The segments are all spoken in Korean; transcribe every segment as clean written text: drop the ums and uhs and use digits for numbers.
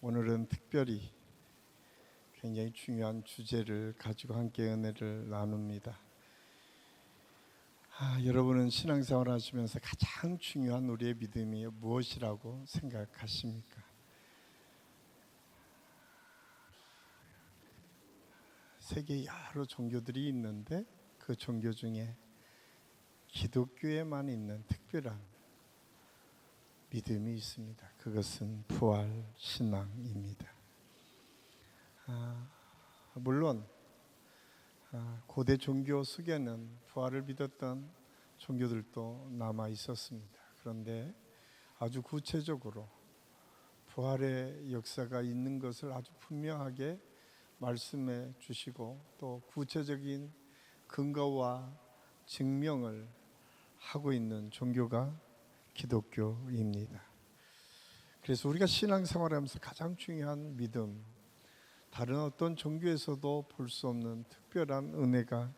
오늘은 특별히 굉장히 중요한 주제를 가지고 함께 은혜를 나눕니다. 여러분은 신앙생활 하시면서 가장 중요한 우리의 믿음이 무엇이라고 생각하십니까? 세계 여러 종교들이 있는데 그 종교 중에 기독교에만 있는 특별한 믿음이 있습니다. 그것은 부활 신앙입니다. 물론 고대 종교 속에는 부활을 믿었던 종교들도 남아 있었습니다. 그런데 아주 구체적으로 부활의 역사가 있는 것을 아주 분명하게 말씀해 주시고 또 구체적인 근거와 증명을 하고 있는 종교가 기독교입니다. 그래서 우리가 신앙생활하면서 가장 중요한 믿음, 다른 어떤 종교에서도 볼 수 없는 특별한 은혜가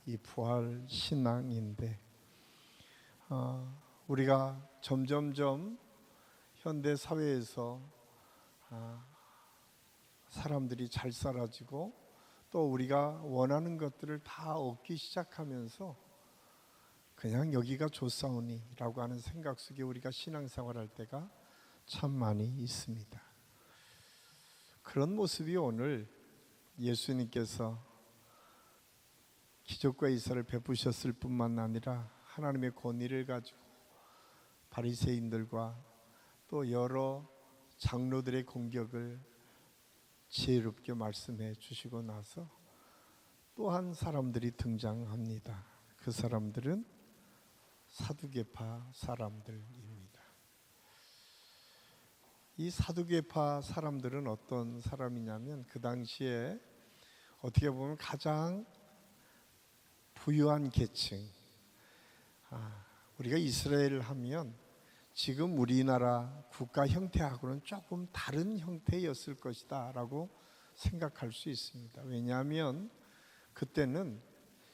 이 부활 신앙인데, 우리가 점점점 현대 사회에서 사람들이 잘 살아지고 또 우리가 원하는 것들을 다 얻기 시작하면서 그냥 여기가 좋사오니라고 하는 생각 속에 우리가 신앙생활할 때가 참 많이 있습니다. 그런 모습이 오늘 예수님께서 기적과 이사를 베푸셨을 뿐만 아니라 하나님의 권위를 가지고 바리새인들과 또 여러 장로들의 공격을 지혜롭게 말씀해 주시고 나서 또한 사람들이 등장합니다. 그 사람들은 사두개파 사람들입니다. 이 사두개파 사람들은 어떤 사람이냐면 그 당시에 어떻게 보면 가장 부유한 계층, 우리가 이스라엘 하면 지금 우리나라 국가 형태하고는 조금 다른 형태였을 것이다 라고 생각할 수 있습니다. 왜냐하면 그때는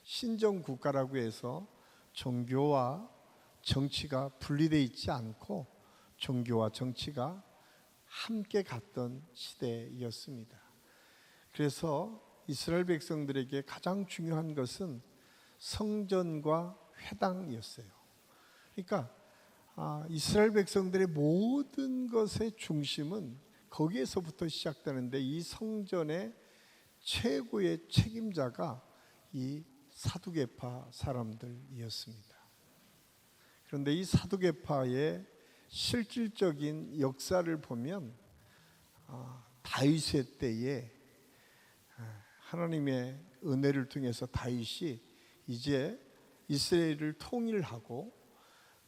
신정국가라고 해서 종교와 정치가 분리되어 있지 않고 종교와 정치가 함께 갔던 시대였습니다. 그래서 이스라엘 백성들에게 가장 중요한 것은 성전과 회당이었어요. 그러니까 이스라엘 백성들의 모든 것의 중심은 거기에서부터 시작되는데 이 성전의 최고의 책임자가 이 사두개파 사람들이었습니다. 그런데 이 사두개파의 실질적인 역사를 보면 다윗의 때에 하나님의 은혜를 통해서 다윗이 이제 이스라엘을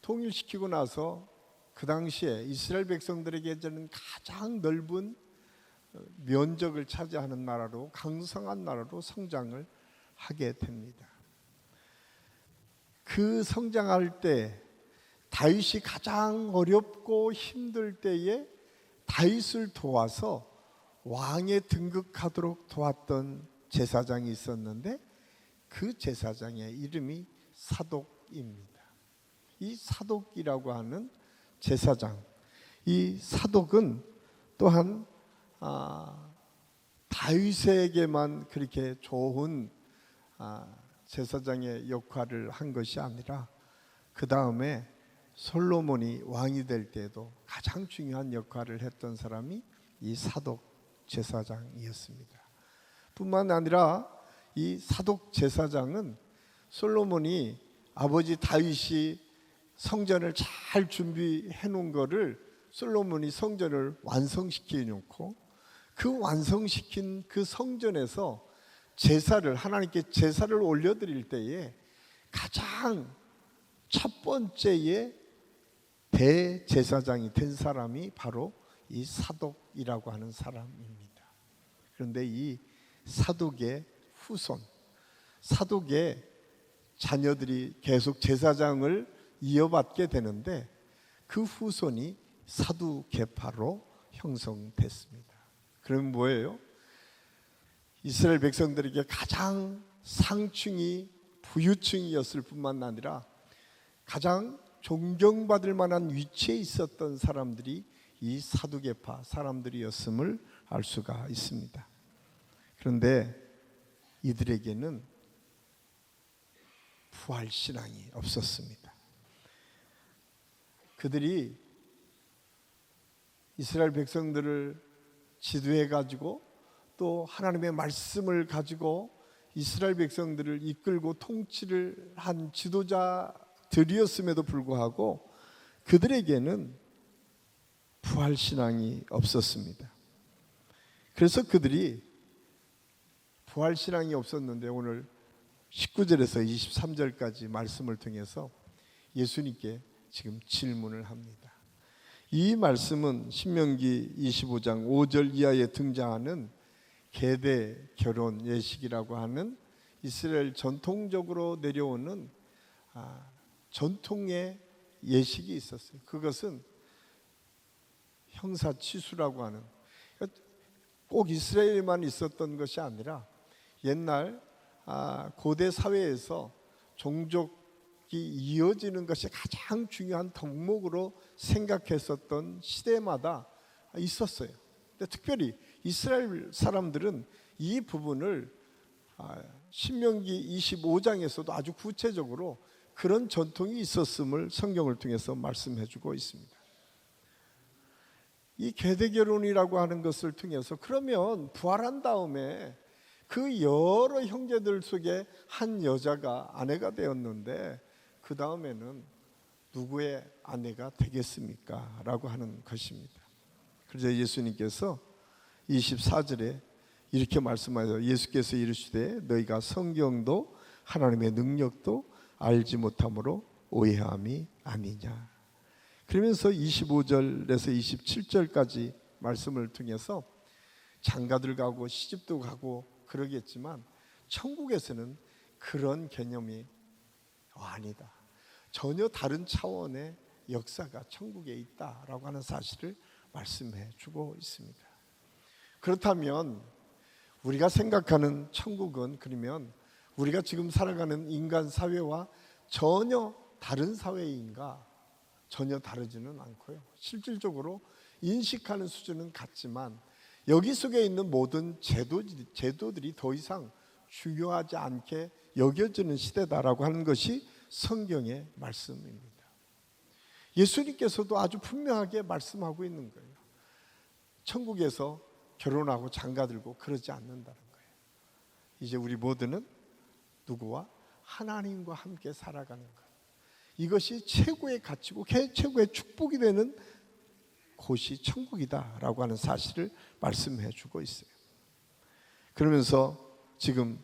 통일시키고 나서 그 당시에 이스라엘 백성들에게는 가장 넓은 면적을 차지하는 나라로, 강성한 나라로 성장을 하게 됩니다. 그 성장할 때 다윗이 가장 어렵고 힘들 때에 다윗을 도와서 왕에 등극하도록 도왔던 제사장이 있었는데 그 제사장의 이름이 사독입니다. 이 사독이라고 하는 제사장, 이 사독은 또한 다윗에게만 그렇게 좋은 제사장의 역할을 한 것이 아니라 그 다음에 솔로몬이 왕이 될 때에도 가장 중요한 역할을 했던 사람이 이 사독 제사장이었습니다. 뿐만 아니라 이 사독 제사장은 솔로몬이 아버지 다윗이 성전을 잘 준비해 놓은 거를 솔로몬이 성전을 완성시켜 놓고 그 완성시킨 그 성전에서 하나님께 제사를 올려드릴 때에 가장 첫 번째의 대제사장이 된 사람이 바로 이 사독이라고 하는 사람입니다. 그런데 이 사독의 후손, 사독의 자녀들이 계속 제사장을 이어받게 되는데 그 후손이 사두개파로 형성됐습니다. 그럼 뭐예요? 이스라엘 백성들에게 가장 상층이 부유층이었을 뿐만 아니라 가장 존경받을 만한 위치에 있었던 사람들이 이 사두개파 사람들이었음을 알 수가 있습니다. 그런데 이들에게는 부활신앙이 없었습니다. 그들이 이스라엘 백성들을 지도해 가지고 또 하나님의 말씀을 가지고 이스라엘 백성들을 이끌고 통치를 한 지도자들이었음에도 불구하고 그들에게는 부활신앙이 없었습니다. 그래서 그들이 부활신앙이 없었는데 오늘 19절에서 23절까지 말씀을 통해서 예수님께 지금 질문을 합니다. 이 말씀은 신명기 25장 5절 이하에 등장하는 계대 결혼 예식이라고 하는 이스라엘 전통적으로 내려오는 전통의 예식이 있었어요. 그것은 형사치수라고 하는, 꼭 이스라엘에만 있었던 것이 아니라 옛날 고대 사회에서 종족이 이어지는 것이 가장 중요한 덕목으로 생각했었던 시대마다 있었어요. 근데 특별히 이스라엘 사람들은 이 부분을 신명기 25장에서도 아주 구체적으로 그런 전통이 있었음을 성경을 통해서 말씀해 주고 있습니다. 이 계대결혼이라고 하는 것을 통해서 그러면 부활한 다음에 그 여러 형제들 속에 한 여자가 아내가 되었는데 그 다음에는 누구의 아내가 되겠습니까? 라고 하는 것입니다. 그래서 예수님께서 24절에 이렇게 말씀하셔서 예수께서 이르시되 너희가 성경도 하나님의 능력도 알지 못함으로 오해함이 아니냐. 그러면서 25절에서 27절까지 말씀을 통해서 장가들 가고 시집도 가고 그러겠지만 천국에서는 그런 개념이 아니다. 전혀 다른 차원의 역사가 천국에 있다라고 하는 사실을 말씀해 주고 있습니다. 그렇다면 우리가 생각하는 천국은 그러면 우리가 지금 살아가는 인간 사회와 전혀 다른 사회인가? 전혀 다르지는 않고요. 실질적으로 인식하는 수준은 같지만 여기 속에 있는 모든 제도들이 더 이상 중요하지 않게 여겨지는 시대다라고 하는 것이 성경의 말씀입니다. 예수님께서도 아주 분명하게 말씀하고 있는 거예요. 천국에서 결혼하고 장가들고 그러지 않는다는 거예요. 이제 우리 모두는 누구와? 하나님과 함께 살아가는 것. 이것이 최고의 가치고 최고의 축복이 되는 곳이 천국이다라고 하는 사실을 말씀해 주고 있어요. 그러면서 지금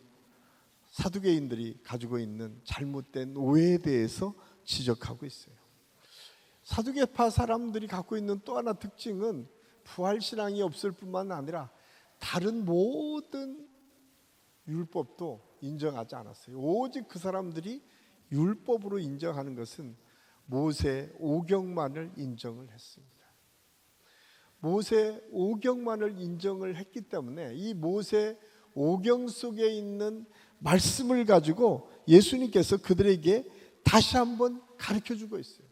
사두개인들이 가지고 있는 잘못된 오해에 대해서 지적하고 있어요. 사두개파 사람들이 갖고 있는 또 하나 특징은 부활신앙이 없을 뿐만 아니라 다른 모든 율법도 인정하지 않았어요. 오직 그 사람들이 율법으로 인정하는 것은 모세 오경만을 인정을 했습니다. 모세 오경만을 인정을 했기 때문에 이 모세 오경 속에 있는 말씀을 가지고 예수님께서 그들에게 다시 한번 가르쳐 주고 있어요.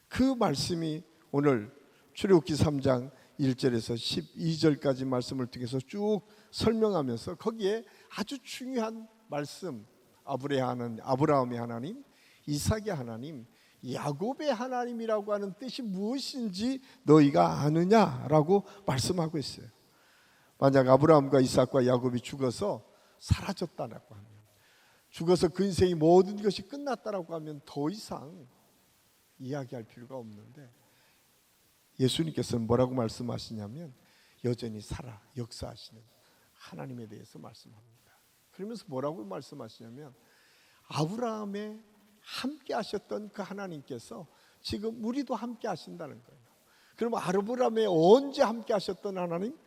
그 말씀이 오늘 출애굽기 3장 1절에서 12절까지 말씀을 통해서 쭉 설명하면서 거기에 아주 중요한 말씀, 아브라함의 하나님, 이삭의 하나님, 야곱의 하나님이라고 하는 뜻이 무엇인지 너희가 아느냐라고 말씀하고 있어요. 만약 아브라함과 이삭과 야곱이 죽어서 사라졌다라고 하면, 죽어서 그 인생이 모든 것이 끝났다라고 하면 더 이상 이야기할 필요가 없는데 예수님께서는 뭐라고 말씀하시냐면 여전히 살아 역사하시는 하나님에 대해서 말씀합니다. 그러면서 뭐라고 말씀하시냐면 아브라함에 함께 하셨던 그 하나님께서 지금 우리도 함께 하신다는 거예요. 그러면 아브라함에 언제 함께 하셨던 하나님?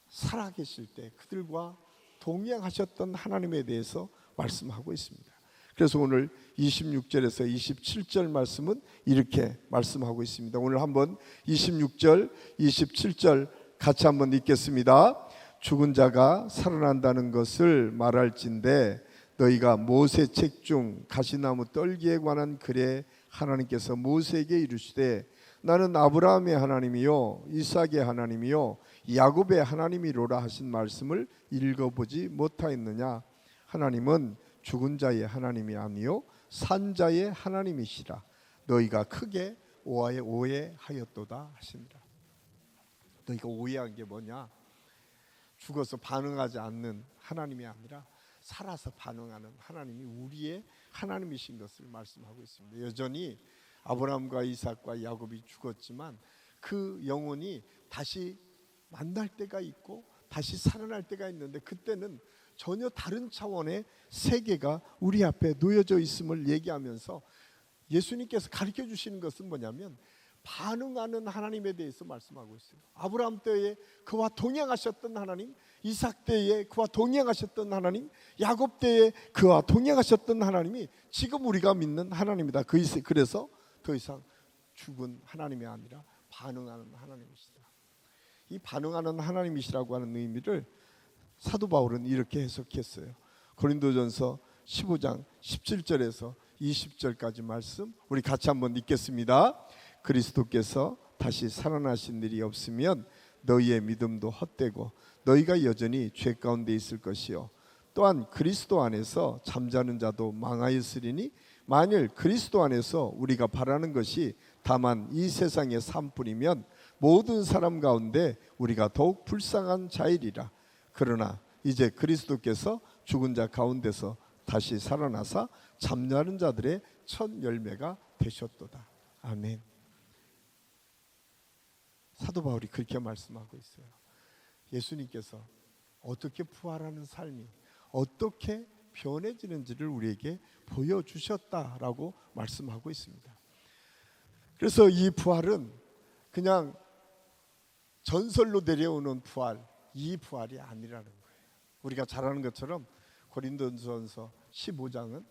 살아계실 때 그들과 동행하셨던 하나님에 대해서 말씀하고 있습니다. 그래서 오늘 26절에서 27절 말씀은 이렇게 말씀하고 있습니다. 오늘 한번 26절, 27절 같이 한번 읽겠습니다. 죽은 자가 살아난다는 것을 말할진대 너희가 모세 책 중 가시나무 떨기에 관한 글에 하나님께서 모세에게 이르시되 나는 아브라함의 하나님이요 이삭의 하나님이요 야곱의 하나님이로라 하신 말씀을 읽어보지 못하였느냐. 하나님은 죽은 자의 하나님이 아니요 산 자의 하나님이시라. 너희가 크게 오해하였도다 하시니라. 너희가 오해한 게 뭐냐? 죽어서 반응하지 않는 하나님이 아니라 살아서 반응하는 하나님이 우리의 하나님이신 것을 말씀하고 있습니다. 여전히 아브라함과 이삭과 야곱이 죽었지만 그 영혼이 다시 만날 때가 있고 다시 살아날 때가 있는데, 그때는 전혀 다른 차원의 세계가 우리 앞에 놓여져 있음을 얘기하면서 예수님께서 가르쳐 주시는 것은 뭐냐면 반응하는 하나님에 대해서 말씀하고 있어요. 아브라함 때에 그와 동행하셨던 하나님, 이삭 때에 그와 동행하셨던 하나님, 야곱 때에 그와 동행하셨던 하나님이 지금 우리가 믿는 하나님이다. 그래서 더 이상 죽은 하나님이 아니라 반응하는 하나님이시다. 이 반응하는 하나님이시라고 하는 의미를 사도 바울은 이렇게 해석했어요. 고린도전서 15장 17절에서 20절까지 말씀 우리 같이 한번 읽겠습니다. 그리스도께서 다시 살아나신 일이 없으면 너희의 믿음도 헛되고 너희가 여전히 죄 가운데 있을 것이요 또한 그리스도 안에서 잠자는 자도 망하였으리니 만일 그리스도 안에서 우리가 바라는 것이 다만 이 세상의 삶뿐이면 모든 사람 가운데 우리가 더욱 불쌍한 자이리라. 그러나 이제 그리스도께서 죽은 자 가운데서 다시 살아나사 잠자는 자들의 첫 열매가 되셨도다. 아멘. 사도 바울이 그렇게 말씀하고 있어요. 예수님께서 어떻게 부활하는 삶이 어떻게 변해지는지를 우리에게 보여주셨다라고 말씀하고 있습니다. 그래서 이 부활은 그냥 전설로 내려오는 부활, 이 부활이 아니라는 거예요. 우리가 잘 아는 것처럼 고린도전서 15장은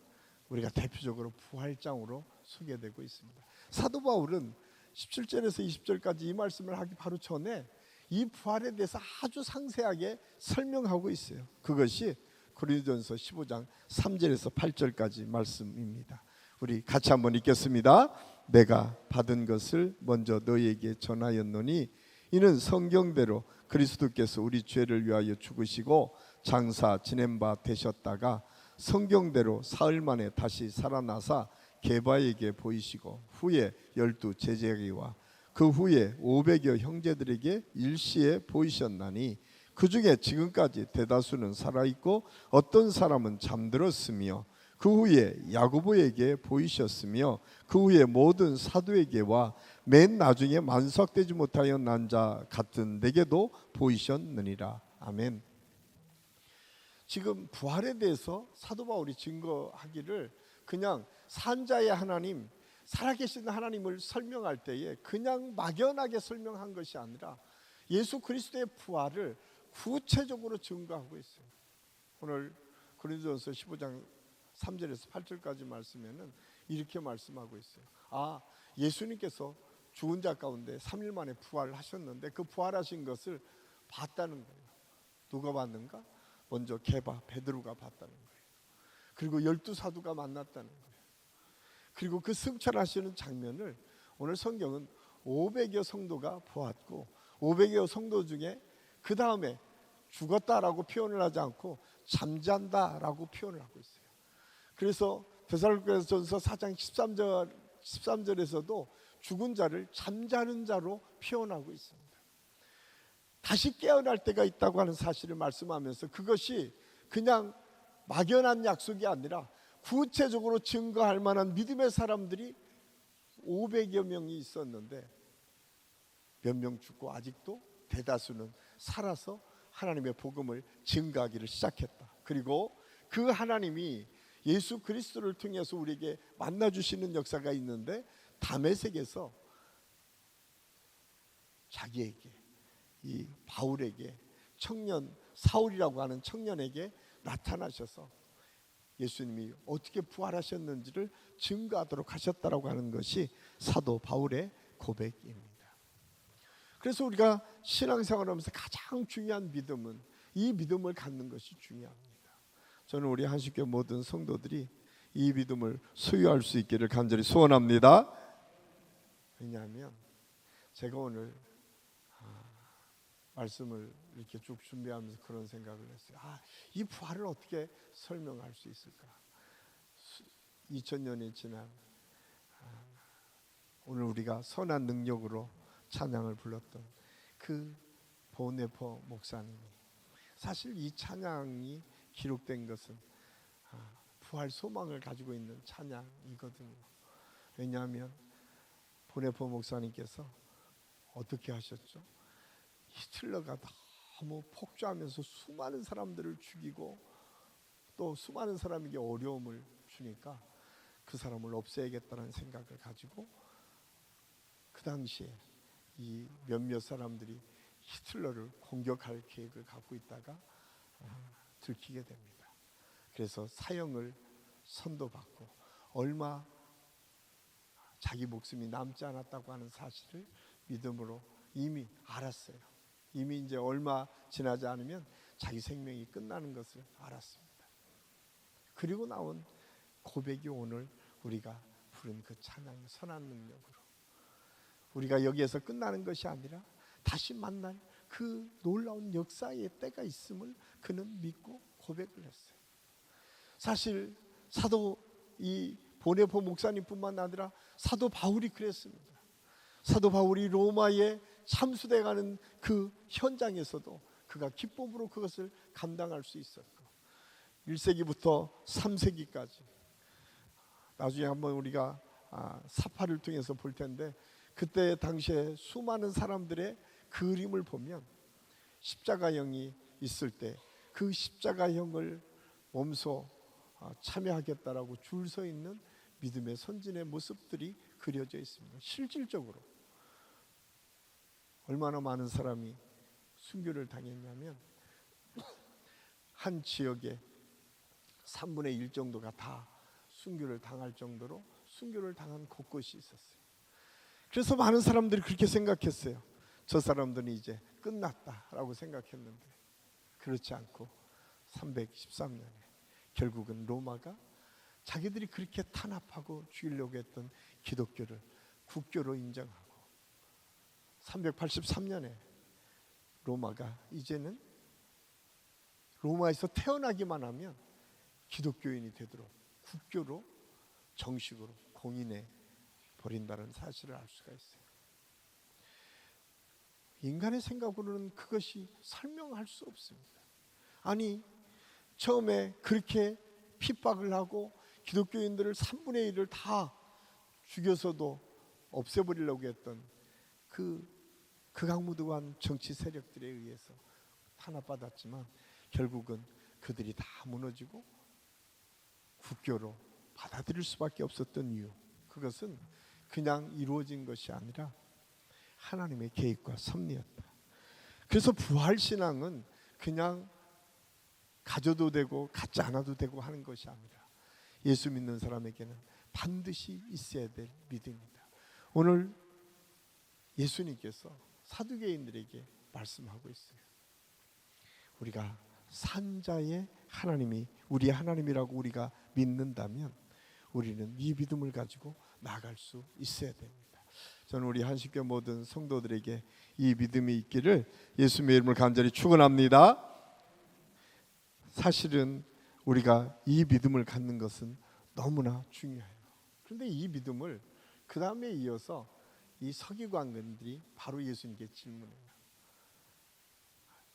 우리가 대표적으로 부활장으로 소개되고 있습니다. 사도 바울은 17절에서 20절까지 이 말씀을 하기 바로 전에 이 부활에 대해서 아주 상세하게 설명하고 있어요. 그것이 고린도전서 15장 3절에서 8절까지 말씀입니다. 우리 같이 한번 읽겠습니다. 내가 받은 것을 먼저 너희에게 전하였노니 이는 성경대로 그리스도께서 우리 죄를 위하여 죽으시고 장사 지낸 바 되셨다가 성경대로 사흘 만에 다시 살아나사 게바에게 보이시고 후에 12 제자에게와 그 후에 500여 형제들에게 일시에 보이셨나니 그 중에 지금까지 대다수는 살아있고 어떤 사람은 잠들었으며 그 후에 야고보에게 보이셨으며 그 후에 모든 사도에게와 맨 나중에 만삭되지 못하여 난 자 같은 내게도 보이셨느니라. 아멘. 지금 부활에 대해서 사도 바울이 증거하기를 그냥 산자의 하나님, 살아계신 하나님을 설명할 때에 그냥 막연하게 설명한 것이 아니라 예수 그리스도의 부활을 구체적으로 증거하고 있어요. 오늘 고린도전서 15장 3절에서 8절까지 말씀에는 이렇게 말씀하고 있어요. 예수님께서 죽은 자 가운데 3일 만에 부활하셨는데 그 부활하신 것을 봤다는 거예요. 누가 봤는가? 먼저 게바, 베드로가 봤다는 거예요. 그리고 12사도가 만났다는 거예요. 그리고 그 승천하시는 장면을 오늘 성경은 500여 성도가 보았고 500여 성도 중에 그 다음에 죽었다라고 표현을 하지 않고 잠잔다라고 표현을 하고 있어요. 그래서 데살로니가전서 4장 13절에서도 죽은 자를 잠자는 자로 표현하고 있습니다. 다시 깨어날 때가 있다고 하는 사실을 말씀하면서 그것이 그냥 막연한 약속이 아니라 구체적으로 증거할 만한 믿음의 사람들이 500여 명이 있었는데 몇 명 죽고 아직도 대다수는 살아서 하나님의 복음을 증거하기를 시작했다. 그리고 그 하나님이 예수 그리스도를 통해서 우리에게 만나주시는 역사가 있는데 다메섹에서 자기에게 이 바울에게 청년 사울이라고 하는 청년에게 나타나셔서 예수님이 어떻게 부활하셨는지를 증거하도록 하셨다라고 하는 것이 사도 바울의 고백입니다. 그래서 우리가 신앙생활을 하면서 가장 중요한 믿음은 이 믿음을 갖는 것이 중요합니다. 저는 우리 한식교 모든 성도들이 이 믿음을 소유할 수 있기를 간절히 소원합니다. 왜냐하면 제가 오늘 말씀을 이렇게 쭉 준비하면서 그런 생각을 했어요. 이 부활을 어떻게 설명할 수 있을까? 2000년이 지난 오늘 우리가 선한 능력으로 찬양을 불렀던 그 보네포 목사님이, 사실 이 찬양이 기록된 것은 부활 소망을 가지고 있는 찬양이거든요. 왜냐하면 보네포 목사님께서 어떻게 하셨죠? 히틀러가 너무 폭주하면서 수많은 사람들을 죽이고 또 수많은 사람에게 어려움을 주니까 그 사람을 없애야겠다는 생각을 가지고 그 당시에 이 몇몇 사람들이 히틀러를 공격할 계획을 갖고 있다가 들키게 됩니다. 그래서 사형을 선도받고 얼마 자기 목숨이 남지 않았다고 하는 사실을 믿음으로 이미 알았어요. 이미 이제 얼마 지나지 않으면 자기 생명이 끝나는 것을 알았습니다. 그리고 나온 고백이 오늘 우리가 부른 그 찬양의 선한 능력으로, 우리가 여기에서 끝나는 것이 아니라 다시 만날 그 놀라운 역사의 때가 있음을 그는 믿고 고백을 했어요. 사실 사도 이 보네포 목사님뿐만 아니라 사도 바울이 그랬습니다. 사도 바울이 로마에 참수돼가는 그 현장에서도 그가 기쁨으로 그것을 감당할 수 있었고, 1세기부터 3세기까지 나중에 한번 우리가 사파를 통해서 볼 텐데, 그때 당시에 수많은 사람들의 그림을 보면 십자가형이 있을 때 그 십자가형을 몸소 참여하겠다라고 줄 서 있는 믿음의 선진의 모습들이 그려져 있습니다. 실질적으로 얼마나 많은 사람이 순교를 당했냐면 한 지역에 3분의 1 정도가 다 순교를 당할 정도로 순교를 당한 곳곳이 있었어요. 그래서 많은 사람들이 그렇게 생각했어요. 저 사람들은 이제 끝났다라고 생각했는데 그렇지 않고 313년에 결국은 로마가 자기들이 그렇게 탄압하고 죽이려고 했던 기독교를 국교로 인정하고 383년에 로마가 이제는 로마에서 태어나기만 하면 기독교인이 되도록 국교로 정식으로 공인해 버린다는 사실을 알 수가 있어요. 인간의 생각으로는 그것이 설명할 수 없습니다. 아니, 처음에 그렇게 핍박을 하고 기독교인들을 3분의 1을 다 죽여서도 없애버리려고 했던 그 극악무도한 정치 세력들에 의해서 탄압받았지만 결국은 그들이 다 무너지고 국교로 받아들일 수밖에 없었던 이유, 그것은 그냥 이루어진 것이 아니라 하나님의 계획과 섭리였다. 그래서 부활신앙은 그냥 가져도 되고 갖지 않아도 되고 하는 것이 아니라 예수 믿는 사람에게는 반드시 있어야 될 믿음이다. 오늘 예수님께서 사두개인들에게 말씀하고 있어요. 우리가 산자의 하나님이 우리의 하나님이라고 우리가 믿는다면 우리는 이 믿음을 가지고 나아갈 수 있어야 됩니다. 저는 우리 한식교 모든 성도들에게 이 믿음이 있기를 예수님의 이름을 간절히 축원합니다. 사실은 우리가 이 믿음을 갖는 것은 너무나 중요해요. 그런데 이 믿음을 그 다음에 이어서 이 서기관들이 바로 예수님께 질문해요.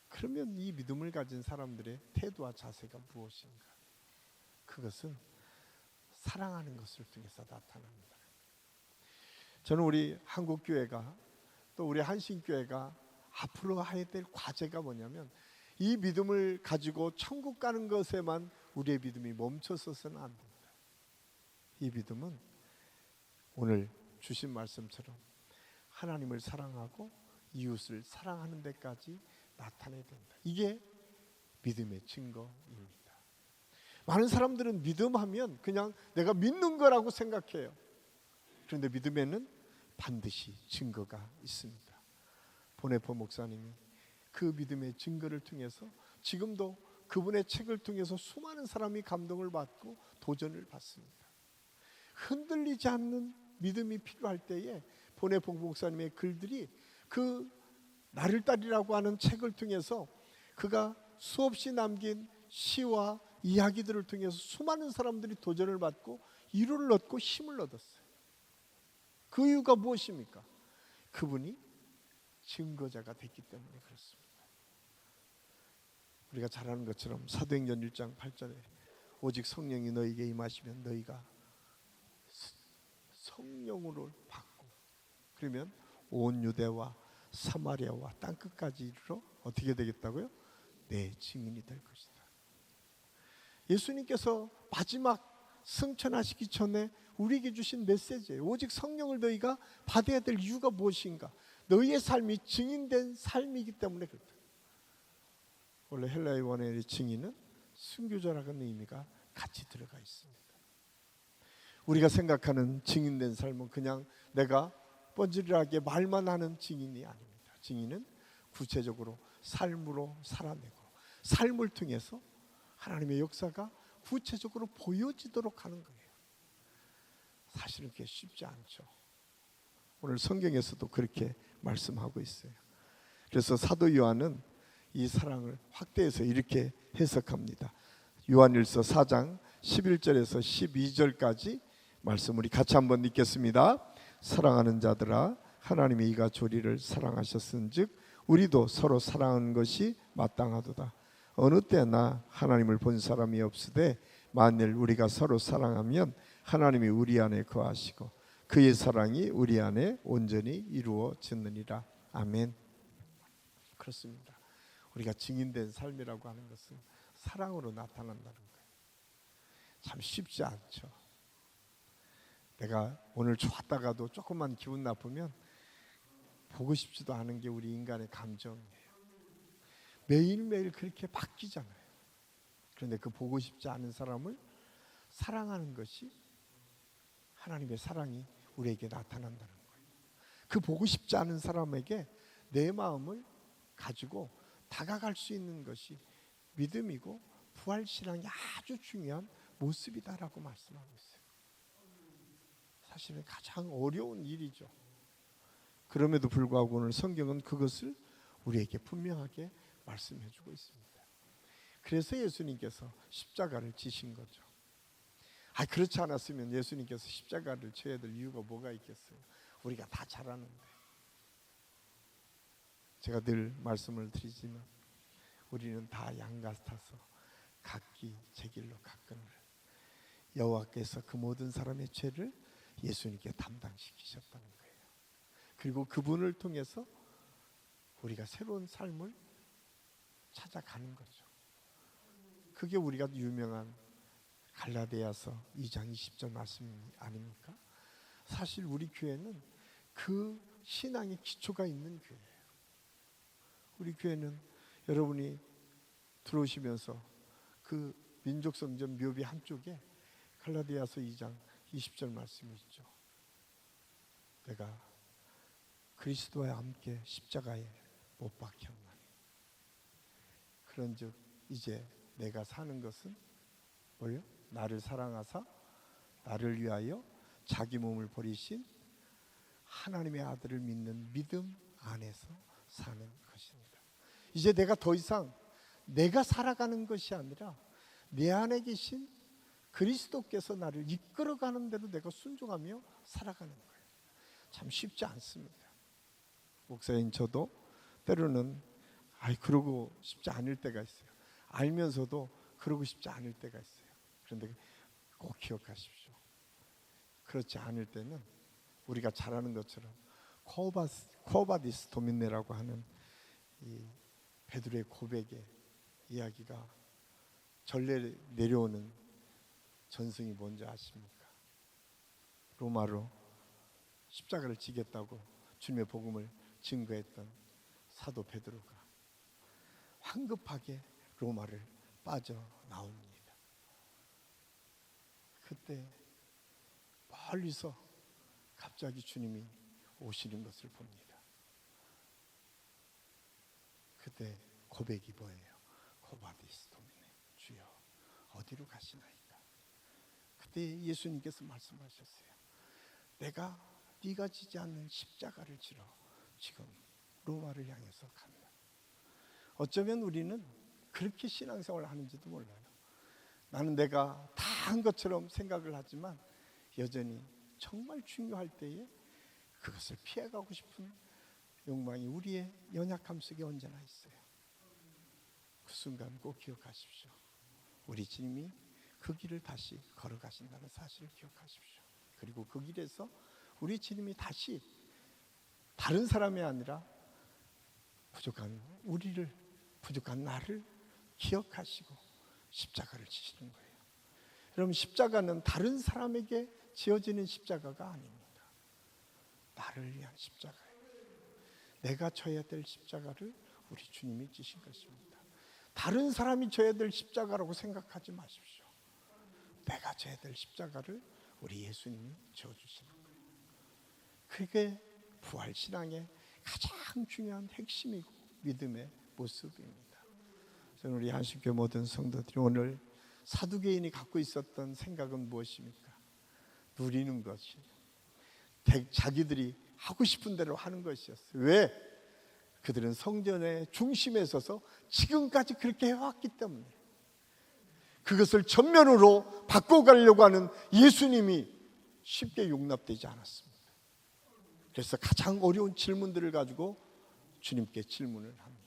그러면 이 믿음을 가진 사람들의 태도와 자세가 무엇인가? 그것은 사랑하는 것을 통해서 나타납니다. 저는 우리 한국교회가 또 우리 한신교회가 앞으로 해야 될 과제가 뭐냐면 이 믿음을 가지고 천국 가는 것에만 우리의 믿음이 멈춰서는 안 됩니다. 이 믿음은 오늘 주신 말씀처럼 하나님을 사랑하고 이웃을 사랑하는 데까지 나타내야 된다. 이게 믿음의 증거입니다. 많은 사람들은 믿음하면 그냥 내가 믿는 거라고 생각해요. 그런데 믿음에는 반드시 증거가 있습니다. 보네포 목사님이 그 믿음의 증거를 통해서 지금도 그분의 책을 통해서 수많은 사람이 감동을 받고 도전을 받습니다. 흔들리지 않는 믿음이 필요할 때에 본해봉 목사님의 글들이 그 나를 따리라고 하는 책을 통해서 그가 수없이 남긴 시와 이야기들을 통해서 수많은 사람들이 도전을 받고 위로를 얻고 힘을 얻었어요. 그 이유가 무엇입니까? 그분이 증거자가 됐기 때문에 그렇습니다. 우리가 잘 아는 것처럼 사도행전 1장 8절에 오직 성령이 너희에게 임하시면 너희가 성령으로 받고 그러면 온 유대와 사마리아와 땅끝까지 이르러 어떻게 되겠다고요? 내 증인이 될 것이다. 예수님께서 마지막 승천하시기 전에 우리에게 주신 메시지예요. 오직 성령을 너희가 받아야 될 이유가 무엇인가? 너희의 삶이 증인된 삶이기 때문에 그렇다. 원래 헬라의 원어의 증인은 순교자라는 의미가 같이 들어가 있습니다. 우리가 생각하는 증인된 삶은 그냥 내가 뻔질하게 말만 하는 증인이 아닙니다. 증인은 구체적으로 삶으로 살아내고 삶을 통해서 하나님의 역사가 구체적으로 보여지도록 하는 거예요. 사실은 그게 쉽지 않죠. 오늘 성경에서도 그렇게 말씀하고 있어요. 그래서 사도 요한은 이 사랑을 확대해서 이렇게 해석합니다. 요한일서 4장 11절에서 12절까지 말씀 우리 같이 한번 읽겠습니다. 사랑하는 자들아 하나님의 이가 조리를 사랑하셨은즉 우리도 서로 사랑하는 것이 마땅하도다. 어느 때나 하나님을 본 사람이 없으되 만일 우리가 서로 사랑하면 하나님이 우리 안에 거하시고 그의 사랑이 우리 안에 온전히 이루어지느니라. 아멘. 그렇습니다. 우리가 증인된 삶이라고 하는 것은 사랑으로 나타난다는 거예요. 참 쉽지 않죠. 내가 오늘 좋았다가도 조금만 기분 나쁘면 보고 싶지도 않은 게 우리 인간의 감정이에요. 매일매일 그렇게 바뀌잖아요. 그런데 그 보고 싶지 않은 사람을 사랑하는 것이 하나님의 사랑이 우리에게 나타난다는 거예요. 그 보고 싶지 않은 사람에게 내 마음을 가지고 다가갈 수 있는 것이 믿음이고 부활신앙이 아주 중요한 모습이다라고 말씀하고 있어요. 사실은 가장 어려운 일이죠. 그럼에도 불구하고 오늘 성경은 그것을 우리에게 분명하게 말씀해주고 있습니다. 그래서 예수님께서 십자가를 지신 거죠. 그렇지 않았으면 예수님께서 십자가를 져야 될 이유가 뭐가 있겠어요? 우리가 다 잘 아는데. 제가 늘 말씀을 드리지만 우리는 다 양 같아서 각기 제 길로 갔거늘 여호와께서 그 모든 사람의 죄를 예수님께 담당시키셨다는 거예요. 그리고 그분을 통해서 우리가 새로운 삶을 찾아가는 거죠. 그게 우리가 유명한 갈라디아서 2장 20절 말씀 아닙니까? 사실 우리 교회는 그 신앙의 기초가 있는 교회예요. 우리 교회는 여러분이 들어오시면서 그 민족성전 묘비 한쪽에 갈라디아서 2장 20절 말씀이 있죠. 내가 그리스도와 함께 십자가에 못 박혔나니 그런즉 이제 내가 사는 것은 뭐요? 나를 사랑하사 나를 위하여 자기 몸을 버리신 하나님의 아들을 믿는 믿음 안에서 사는 것입니다. 이제 내가 더 이상 내가 살아가는 것이 아니라 내 안에 계신 그리스도께서 나를 이끌어가는 대로 내가 순종하며 살아가는 거예요. 참 쉽지 않습니다. 목사님 저도 때로는 그러고 싶지 않을 때가 있어요. 알면서도 그러고 싶지 않을 때가 있어요. 그런데 꼭 기억하십시오. 그렇지 않을 때는 우리가 잘 아는 것처럼 코바디스 도민네라고 하는 이 베드로의 고백의 이야기가 전례 내려오는 전승이 뭔지 아십니까? 로마로 십자가를 지겠다고 주님의 복음을 증거했던 사도 베드로가 황급하게 로마를 빠져나옵니다. 그때 멀리서 갑자기 주님이 오시는 것을 봅니다. 그때 고백이 뭐예요? 코바디스 도미네, 주여 어디로 가시나이까? 그때 예수님께서 말씀하셨어요. 내가 띠가 지지 않는 십자가를 지러 지금 로마를 향해서 갑니다. 어쩌면 우리는 그렇게 신앙생활을 하는지도 몰라요. 나는 내가 다 한 것처럼 생각을 하지만 여전히 정말 중요할 때에 그것을 피해가고 싶은 욕망이 우리의 연약함 속에 언제나 있어요. 그 순간 꼭 기억하십시오. 우리 주님이 그 길을 다시 걸어가신다는 사실을 기억하십시오. 그리고 그 길에서 우리 주님이 다시 다른 사람이 아니라 부족한 나를 기억하시고 십자가를 지시는 거예요. 여러분, 십자가는 다른 사람에게 지어지는 십자가가 아닙니다. 나를 위한 십자가예요. 내가 져야 될 십자가를 우리 주님이 지신 것입니다. 다른 사람이 져야 될 십자가라고 생각하지 마십시오. 내가 져야 될 십자가를 우리 예수님이 져주시는 거예요. 그게 부활신앙의 가장 중요한 핵심이고 믿음의 모습입니다. 저는 우리 한식교회 모든 성도들이 오늘 사두개인이 갖고 있었던 생각은 무엇입니까? 누리는 것이, 자기들이 하고 싶은 대로 하는 것이었어요. 왜? 그들은 성전의 중심에 서서 지금까지 그렇게 해왔기 때문에. 그것을 전면으로 바꿔가려고 하는 예수님이 쉽게 용납되지 않았습니다. 그래서 가장 어려운 질문들을 가지고 주님께 질문을 합니다.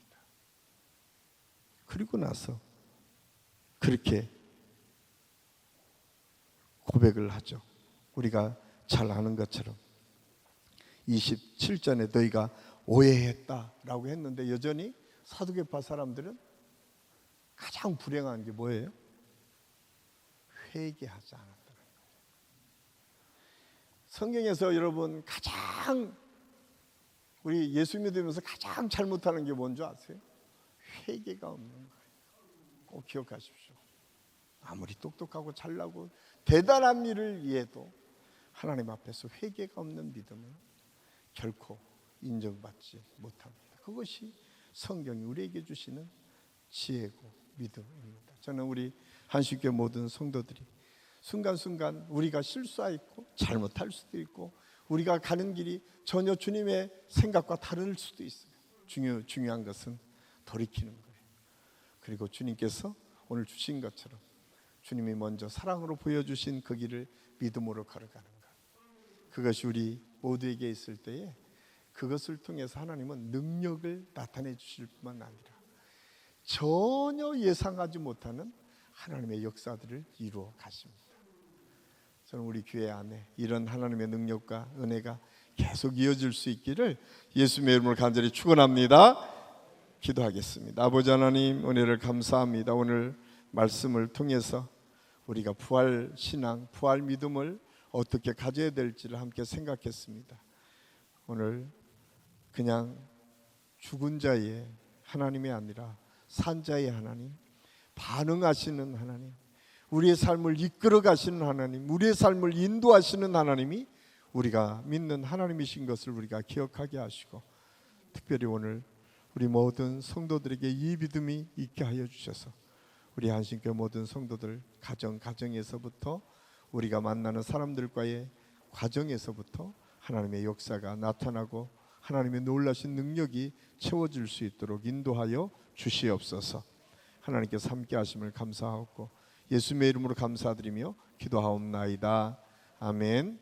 그리고 나서 그렇게 고백을 하죠. 우리가 잘 아는 것처럼 27절에 너희가 오해했다라고 했는데 여전히 사두개파 사람들은 가장 불행한 게 뭐예요? 회개하지 않았다는 거예요. 성경에서 여러분 가장 우리 예수 믿으면서 가장 잘못하는 게 뭔지 아세요? 회개가 없는 거예요. 꼭 기억하십시오. 아무리 똑똑하고 잘나고 대단한 일을 위해도 하나님 앞에서 회개가 없는 믿음은 결코 인정받지 못합니다. 그것이 성경이 우리에게 주시는 지혜고 믿음입니다. 저는 우리 한식교회 모든 성도들이 순간순간 우리가 실수하였고 잘못할 수도 있고 우리가 가는 길이 전혀 주님의 생각과 다를 수도 있어요. 중요한 것은 돌이키는 거예요. 그리고 주님께서 오늘 주신 것처럼 주님이 먼저 사랑으로 보여주신 그 길을 믿음으로 걸어가는 것. 그것이 우리 모두에게 있을 때에 그것을 통해서 하나님은 능력을 나타내 주실 뿐만 아니라 전혀 예상하지 못하는 하나님의 역사들을 이루어 가십니다. 저는 우리 교회 안에 이런 하나님의 능력과 은혜가 계속 이어질 수 있기를 예수님의 이름으로 간절히 축원합니다. 기도하겠습니다. 아버지 하나님, 은혜를 감사합니다. 오늘 말씀을 통해서 우리가 부활 신앙, 부활 믿음을 어떻게 가져야 될지를 함께 생각했습니다. 오늘 그냥 죽은 자의 하나님이 아니라 산 자의 하나님, 반응하시는 하나님, 우리의 삶을 이끌어 가시는 하나님, 우리의 삶을 인도하시는 하나님이 우리가 믿는 하나님이신 것을 우리가 기억하게 하시고, 특별히 오늘 우리 모든 성도들에게 이 믿음이 있게 하여 주셔서 우리 한신교회 모든 성도들 가정에서부터 우리가 만나는 사람들과의 과정에서부터 하나님의 역사가 나타나고 하나님의 놀라신 능력이 채워질 수 있도록 인도하여 주시옵소서. 하나님께서 함께 하심을 감사하고 예수님의 이름으로 감사드리며 기도하옵나이다. 아멘.